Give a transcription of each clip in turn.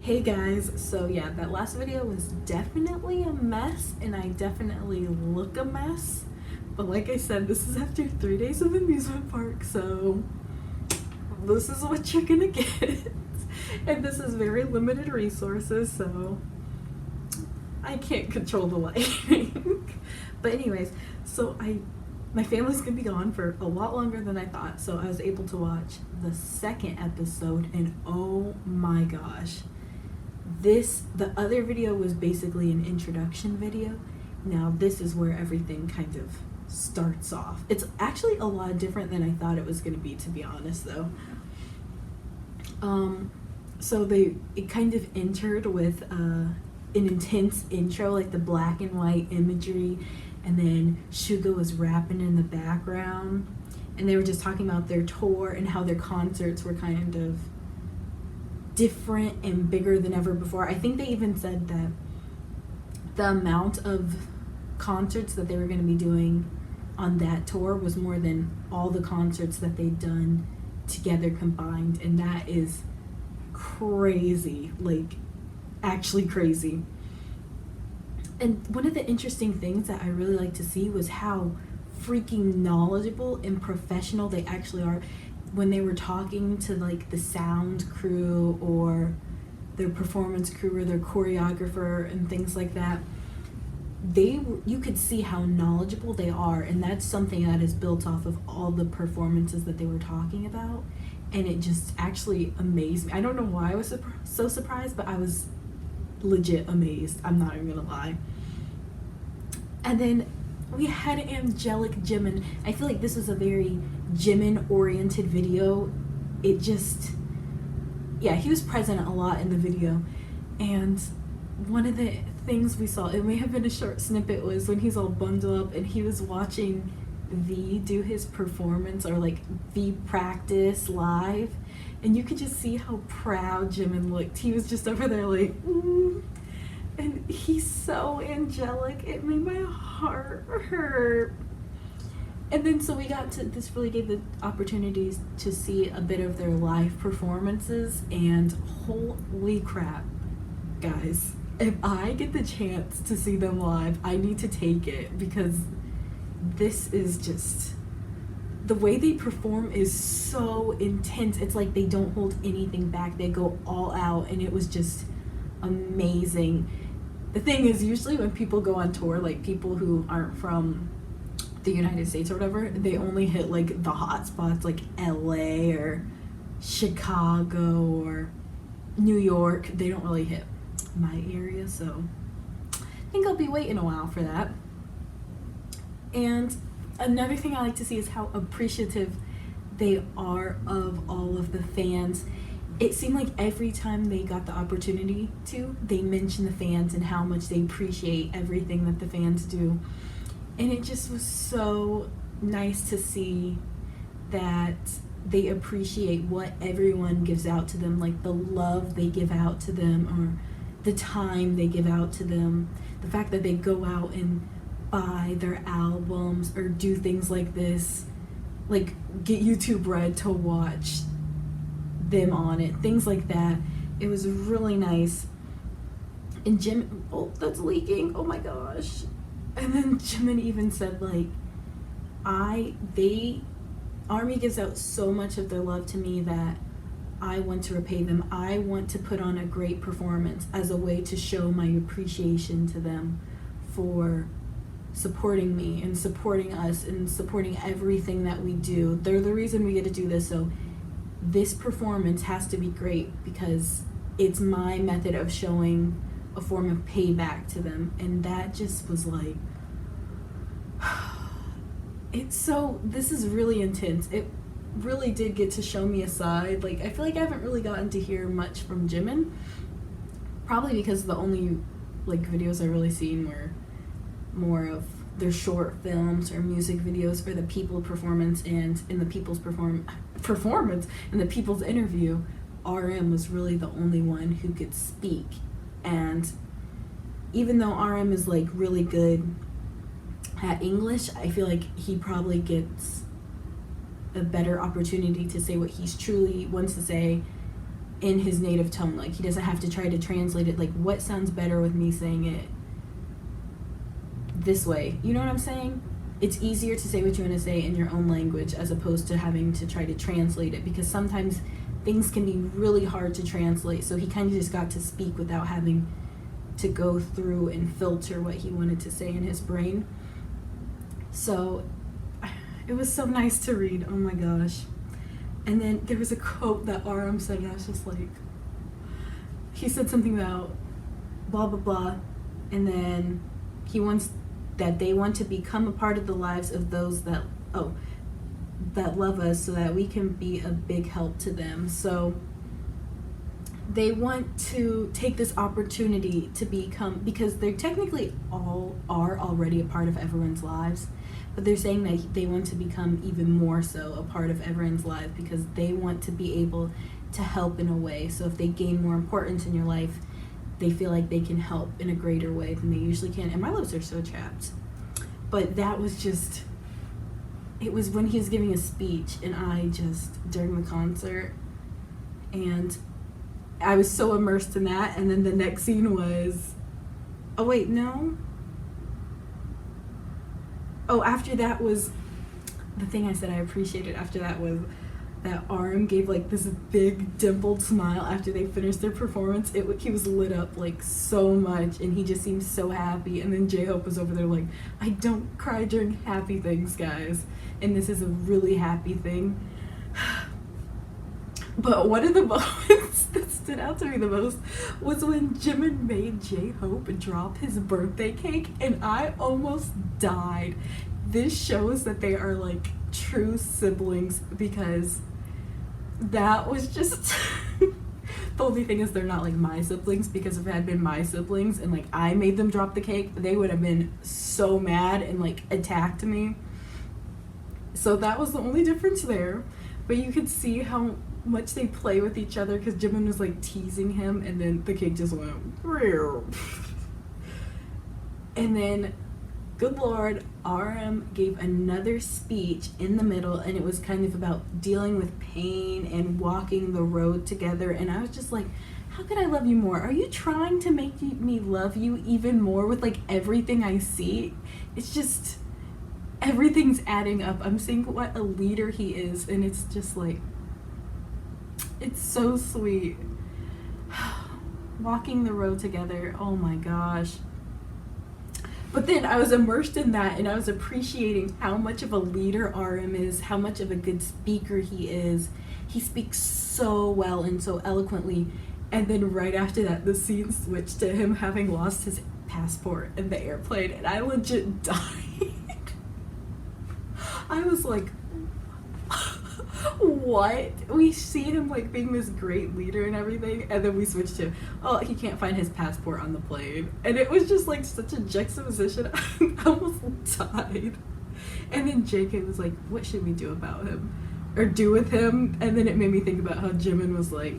Hey guys, so yeah, that last video was definitely a mess and I definitely look a mess. But like I said, this is after 3 days of amusement park, so this is what you're gonna get. And this is very limited resources, so I can't control the lighting. But anyways, so my family's gonna be gone for a lot longer than I thought, so I was able to watch the second episode and oh my gosh. The other video was basically an introduction video. Now this is where everything kind of starts off. It's actually a lot different than I thought it was going to be, to be honest though. So it kind of entered with an intense intro, like the black and white imagery, and then Suga was rapping in the background, and they were just talking about their tour and how their concerts were kind of different and bigger than ever before. I think they even said that the amount of concerts that they were going to be doing on that tour was more than all the concerts that they'd done together combined, and that is crazy, like actually crazy. And one of the interesting things that I really like to see was how freaking knowledgeable and professional they actually are when they were talking to like the sound crew or their performance crew or their choreographer and things like that. You could see how knowledgeable they are, and that's something that is built off of all the performances that they were talking about, and it just actually amazed me. I don't know why I was so surprised, but I was legit amazed. I'm not even gonna lie. And then we had Angelic Jimin. I feel like this was a very Jimin oriented video. It just, yeah, he was present a lot in the video. And one of the things we saw, it may have been a short snippet, was when he's all bundled up and he was watching V do his performance, or like V practice live. And you could just see how proud Jimin looked. He was just over there like, and he's so angelic. It made my heart hurt. And then so we got to, this really gave the opportunities to see a bit of their live performances, and holy crap, guys, if I get the chance to see them live, I need to take it, because this is just, the way they perform is so intense. It's like they don't hold anything back. They go all out, and it was just amazing. The thing is, usually when people go on tour, like people who aren't from the United States or whatever, they only hit like the hot spots like LA or Chicago or New York. They don't really hit my area, so I think I'll be waiting a while for that. And another thing I like to see is how appreciative they are of all of the fans. It seemed like every time they got the opportunity to, they mentioned the fans and how much they appreciate everything that the fans do. And it just was so nice to see that they appreciate what everyone gives out to them, like the love they give out to them, or the time they give out to them, the fact that they go out and buy their albums or do things like this, like get YouTube Red to watch them on it, things like that. It was really nice. And Jim, oh, that's leaking, oh my gosh. And then Jimin even said like, Army gives out so much of their love to me that I want to repay them. I want to put on a great performance as a way to show my appreciation to them for supporting me and supporting us and supporting everything that we do. They're the reason we get to do this, so this performance has to be great because it's my method of showing a form of payback to them. And that just was like, this is really intense. It really did get to show me a side. Like, I feel like I haven't really gotten to hear much from Jimin, probably because the only like videos I really seen were more of their short films or music videos or the people performance. And in the people's performance in the people's interview, RM was really the only one who could speak. And even though RM is like really good at English, I feel like he probably gets a better opportunity to say what he's truly wants to say in his native tone. Like, he doesn't have to try to translate it. Like, what sounds better with me saying it this way? You know what I'm saying? It's easier to say what you want to say in your own language as opposed to having to try to translate it, because sometimes things can be really hard to translate. So he kind of just got to speak without having to go through and filter what he wanted to say in his brain. So it was so nice to read. Oh my gosh. And then there was a quote that RM said, and I was just like, he said something about blah, blah, blah. And then they want to become a part of the lives of those that love us, so that we can be a big help to them. So they want to take this opportunity to become, because they technically all are already a part of everyone's lives, but they're saying that they want to become even more so a part of everyone's life, because they want to be able to help in a way. So if they gain more importance in your life, they feel like they can help in a greater way than they usually can. And my lips are so chapped. But that was just, it was when he was giving a speech, and during the concert, and I was so immersed in that. And then the next scene was, oh wait, no. Oh, after that was, the thing I said I appreciated after that was that RM gave like this big dimpled smile after they finished their performance. He was lit up like so much, and he just seemed so happy. And then J-Hope was over there like, I don't cry during happy things, guys, and this is a really happy thing. But one of the moments that stood out to me the most was when Jimin made J-Hope drop his birthday cake, and I almost died. This shows that they are like true siblings, because that was just the only thing is they're not like my siblings, because if it had been my siblings and like I made them drop the cake, they would have been so mad and like attacked me. So that was the only difference there. But you could see how much they play with each other, because Jimin was like teasing him, and then the cake just went and then, good Lord, RM gave another speech in the middle, and it was kind of about dealing with pain and walking the road together. And I was just like, how could I love you more? Are you trying to make me love you even more with like everything I see? It's just, everything's adding up. I'm seeing what a leader he is, and it's just like, it's so sweet. Walking the road together, oh my gosh. But then I was immersed in that, and I was appreciating how much of a leader RM is, how much of a good speaker he is. He speaks so well and so eloquently. And then right after that, the scene switched to him having lost his passport in the airplane, and I legit died. I was like, what? We see him like being this great leader and everything, and then we switch to, oh, he can't find his passport on the plane. And it was just like such a juxtaposition. I almost died. And then JK was like, what should we do about him or do with him? And then it made me think about how Jimin was like,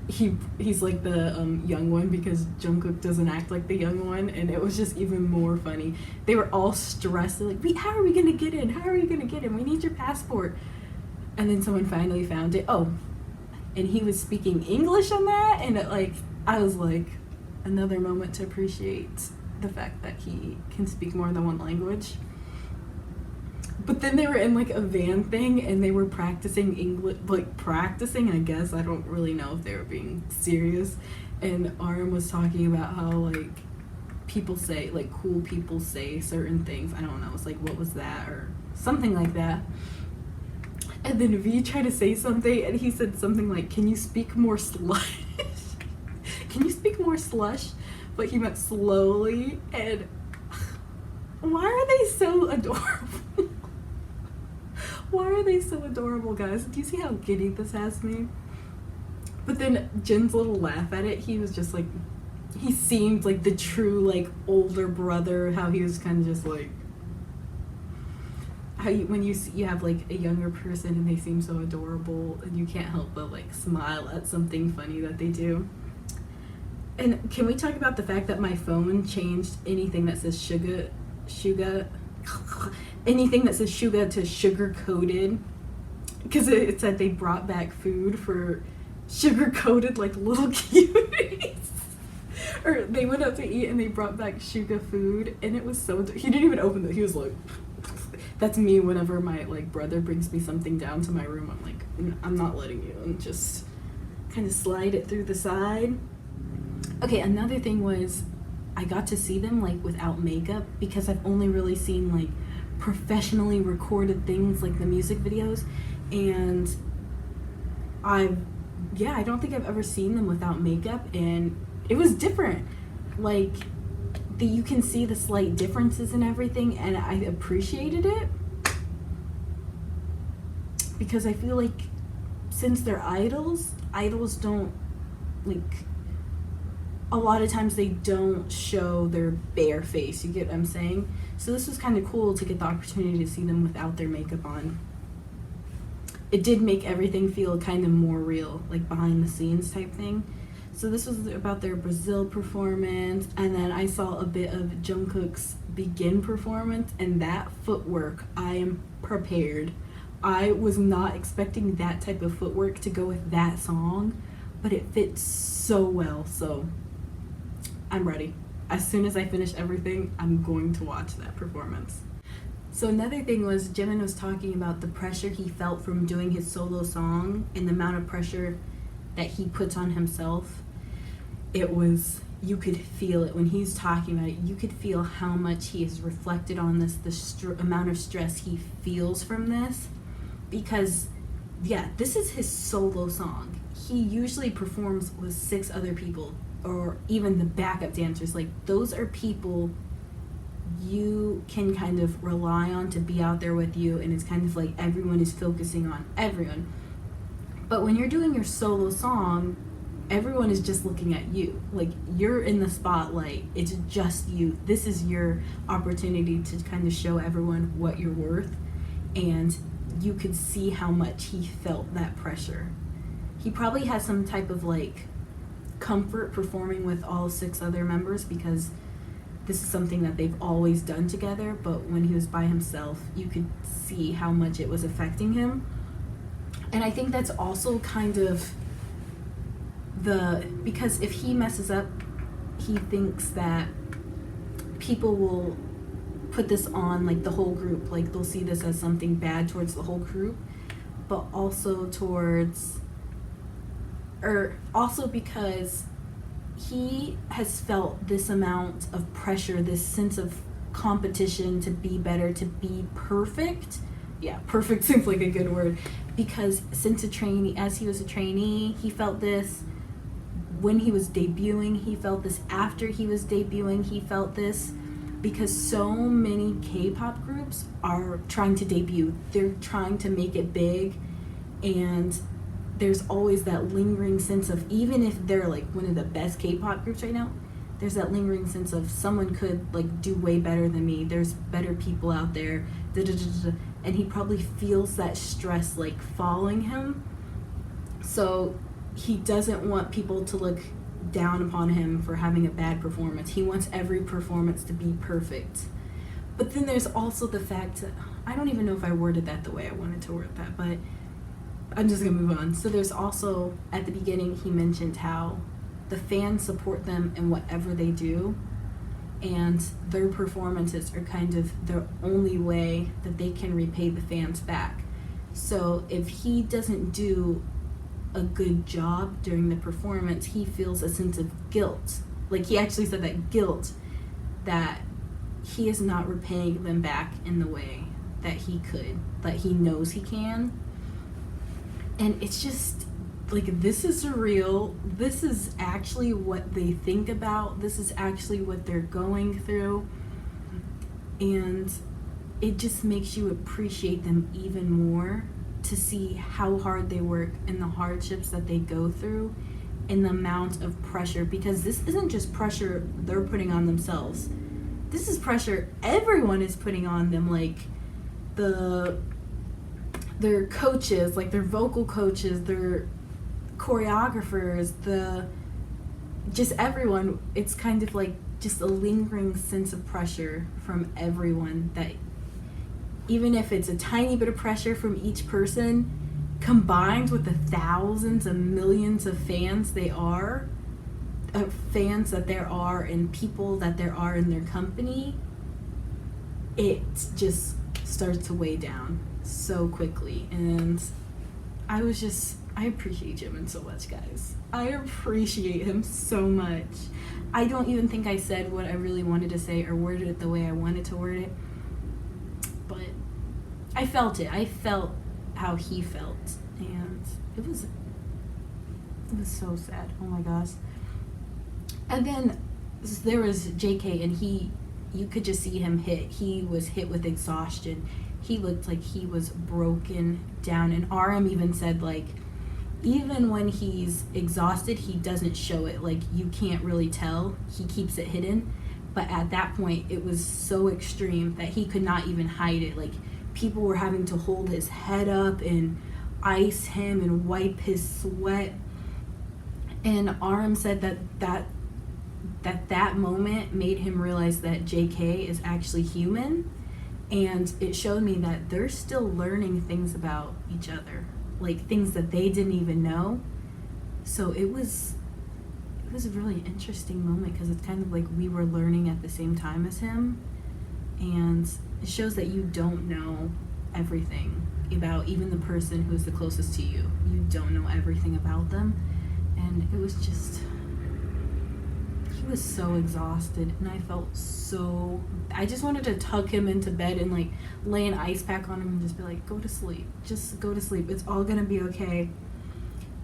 he's like the young one, because Jungkook doesn't act like the young one. And it was just even more funny. They were all stressed. They're like, how are we gonna get in? How are we gonna get in? We need your passport. And then someone finally found it. Oh, and he was speaking English on that, and I was like, another moment to appreciate the fact that he can speak more than one language. But then they were in like a van thing, and they were practicing English, like practicing, I guess. I don't really know if they were being serious. And RM was talking about how like people say, like cool people say certain things. I don't know. It's like, what was that? Or something like that. And then V tried to say something, and he said something like, can you speak more slush? Can you speak more slush? But he meant slowly. And why are they so adorable? Why are they so adorable, guys? Do you see how giddy this has me? But then Jin's little laugh at it, he was just like, he seemed like the true like older brother, how he was kind of just like, how when you have like a younger person and they seem so adorable, and you can't help but like smile at something funny that they do. And can we talk about the fact that my phone changed anything that says sugar anything that says sugar to sugar coated, because it said they brought back food for sugar-coated like little cuties. Or they went out to eat and they brought back Suga food, and it was so he didn't even open it. He was like, that's me whenever my like brother brings me something down to my room. I'm like, I'm not letting you, and just kind of slide it through the side. Okay, another thing was I got to see them like without makeup, because I've only really seen like professionally recorded things like the music videos, and I don't think I've ever seen them without makeup, and it was different. Like, you can see the slight differences in everything, and I appreciated it, because I feel like since they're idols don't, like, a lot of times they don't show their bare face, you get what I'm saying? So this was kind of cool to get the opportunity to see them without their makeup on. It did make everything feel kind of more real, like behind the scenes type thing. So this was about their Brazil performance, and then I saw a bit of Jungkook's Begin performance, and that footwork, I am prepared. I was not expecting that type of footwork to go with that song, but it fits so well, so I'm ready. As soon as I finish everything, I'm going to watch that performance. So another thing was, Jimin was talking about the pressure he felt from doing his solo song and the amount of pressure that he puts on himself. It was, you could feel it when he's talking about it. You could feel how much he has reflected on this, the amount of stress he feels from this. Because, yeah, this is his solo song. He usually performs with 6 other people, or even the backup dancers. Like, those are people you can kind of rely on to be out there with you, and it's kind of like everyone is focusing on everyone. But when you're doing your solo song, everyone is just looking at you. Like, you're in the spotlight. It's just you. This is your opportunity to kind of show everyone what you're worth. And you could see how much he felt that pressure. He probably has some type of like comfort performing with all 6 other members, because this is something that they've always done together. But when he was by himself, you could see how much it was affecting him. And I think that's also kind of because if he messes up, he thinks that people will put this on like the whole group. Like, they'll see this as something bad towards the whole group, but also because he has felt this amount of pressure, this sense of competition to be better, to be perfect. Yeah, perfect seems like a good word, because as he was a trainee, he felt this. When he was debuting, he felt this. After he was debuting, he felt this, because so many K-pop groups are trying to debut. They're trying to make it big, and there's always that lingering sense of, even if they're like one of the best K-pop groups right now, there's that lingering sense of someone could like do way better than me. There's better people out there. And he probably feels that stress like following him. So he doesn't want people to look down upon him for having a bad performance. He wants every performance to be perfect. But then there's also the fact that, I don't even know if I worded that the way I wanted to word that, but I'm just gonna move on. So there's also, at the beginning, he mentioned how the fans support them in whatever they do, and their performances are kind of their only way that they can repay the fans back. So if he doesn't do a good job during the performance, he feels a sense of guilt. Like, he actually said that guilt, that he is not repaying them back in the way that he could, that he knows he can. And it's just like, this is surreal. This is actually what they think about. This is actually what they're going through. And it just makes you appreciate them even more, to see how hard they work and the hardships that they go through and the amount of pressure, because this isn't just pressure they're putting on themselves. This is pressure everyone is putting on them, like their coaches, like their vocal coaches, their choreographers, just everyone. It's kind of like just a lingering sense of pressure from everyone, that even if it's a tiny bit of pressure from each person, combined with the thousands of millions of fans fans that there are and people that there are in their company, it just starts to weigh down so quickly. And I appreciate Jimin so much, guys. I appreciate him so much. I don't even think I said what I really wanted to say or worded it the way I wanted to word it, but I felt it. I felt how he felt, and it was so sad. Oh my gosh. And then there was JK, and you could just see him hit. He was hit with exhaustion. He looked like he was broken down, and RM even said, like, even when he's exhausted, he doesn't show it. Like, you can't really tell. He keeps it hidden. But at that point, it was so extreme that he could not even hide it. Like, people were having to hold his head up and ice him and wipe his sweat. And RM said that moment made him realize that JK is actually human. And it showed me that they're still learning things about each other, like things that they didn't even know. So it was a really interesting moment, because it's kind of like we were learning at the same time as him. And it shows that you don't know everything about even the person who's the closest to you. You don't know everything about them. And it was just, he was so exhausted, and I just wanted to tuck him into bed and like lay an ice pack on him and just be like, go to sleep, just go to sleep, it's all gonna be okay.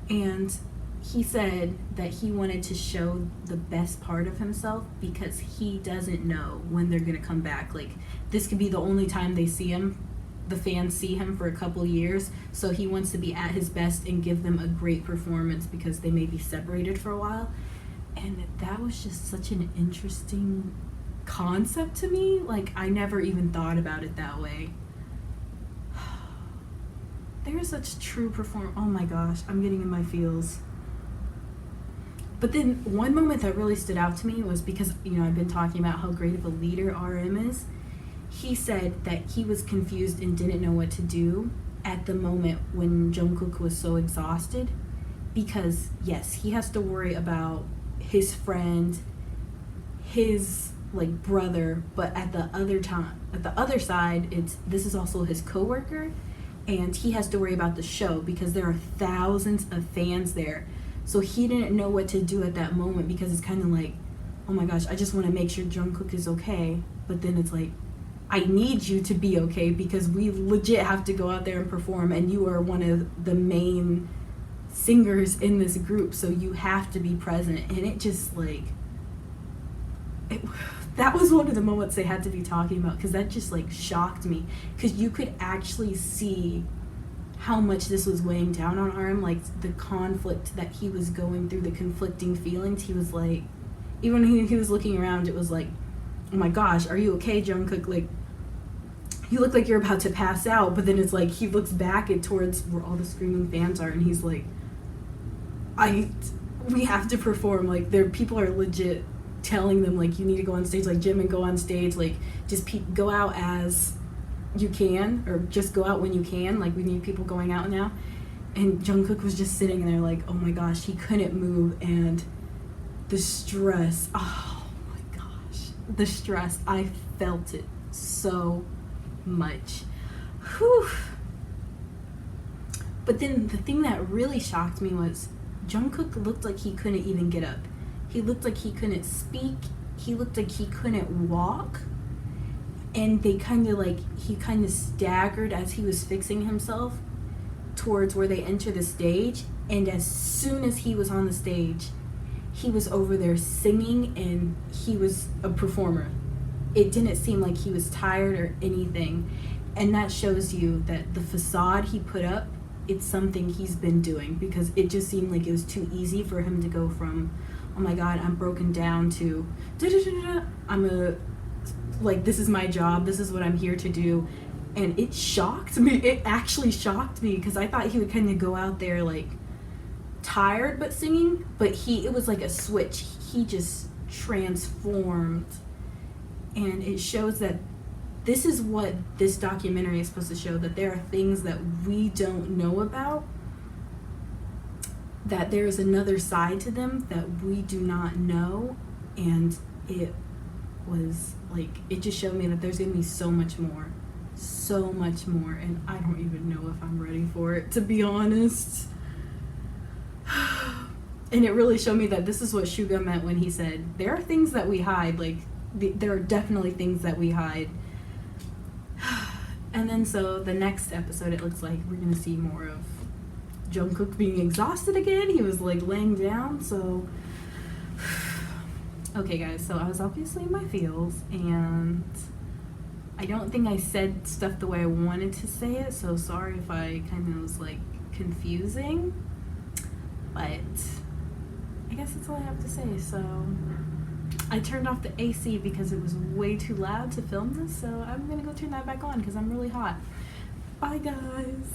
And he said that he wanted to show the best part of himself, because he doesn't know when they're gonna come back. Like, this could be the only time they see him, the fans see him, for a couple years. So he wants to be at his best and give them a great performance, because they may be separated for a while. And that was just such an interesting concept to me. Like, I never even thought about it that way. They're such true perform. Oh my gosh, I'm getting in my feels. But then one moment that really stood out to me was because, I've been talking about how great of a leader RM is. He said that he was confused and didn't know what to do at the moment when Jungkook was so exhausted, because yes, he has to worry about his friend, his like brother, but at the other side, this is also his coworker, and he has to worry about the show because there are thousands of fans there. So he didn't know what to do at that moment, because it's kind of like, oh my gosh, I just want to make sure Jungkook is okay, but then it's like, I need you to be okay, because we legit have to go out there and perform, and you are one of the main singers in this group, so you have to be present. And it just like, that was one of the moments they had to be talking about, because that just like shocked me, because you could actually see how much this was weighing down on RM, like the conflict that he was going through, the conflicting feelings. He was like, even when he was looking around, it was like, oh my gosh, are you okay, Jungkook? Like, you look like you're about to pass out. But then it's like, he looks back and towards where all the screaming fans are, and he's like, we have to perform. Like, people are legit telling them, like, you need to go on stage, like, Jimin, go on stage, like, just go out as you can, or just go out when you can, like, we need people going out now. And Jungkook was just sitting there like, oh my gosh, he couldn't move. And the stress, oh my gosh, the stress, I felt it so much. Whew. But then the thing that really shocked me was Jungkook looked like he couldn't even get up. He looked like he couldn't speak. He looked like he couldn't walk. And he kind of staggered as he was fixing himself towards where they enter the stage. And as soon as he was on the stage, he was over there singing, and he was a performer. It didn't seem like he was tired or anything. And that shows you that the facade he put up, it's something he's been doing, because it just seemed like it was too easy for him to go from, oh my god, I'm broken down, to this is my job, this is what I'm here to do. And it shocked me. It actually shocked me, because I thought he would kind of go out there like tired but singing, but it was like a switch. He just transformed. And it shows that this is what this documentary is supposed to show, that there are things that we don't know about, that there is another side to them that we do not know. And it was like, it just showed me that there's gonna be so much more, and I don't even know if I'm ready for it, to be honest. And it really showed me that this is what Suga meant when he said, there are things that we hide, like, there are definitely things that we hide. And then so the next episode, it looks like we're gonna see more of Jungkook being exhausted again. He was like laying down, so okay guys, so I was obviously in my feels, and I don't think I said stuff the way I wanted to say it, so sorry if I kind of was like confusing, but I guess that's all I have to say. So I turned off the AC because it was way too loud to film this, so I'm gonna go turn that back on because I'm really hot. Bye guys.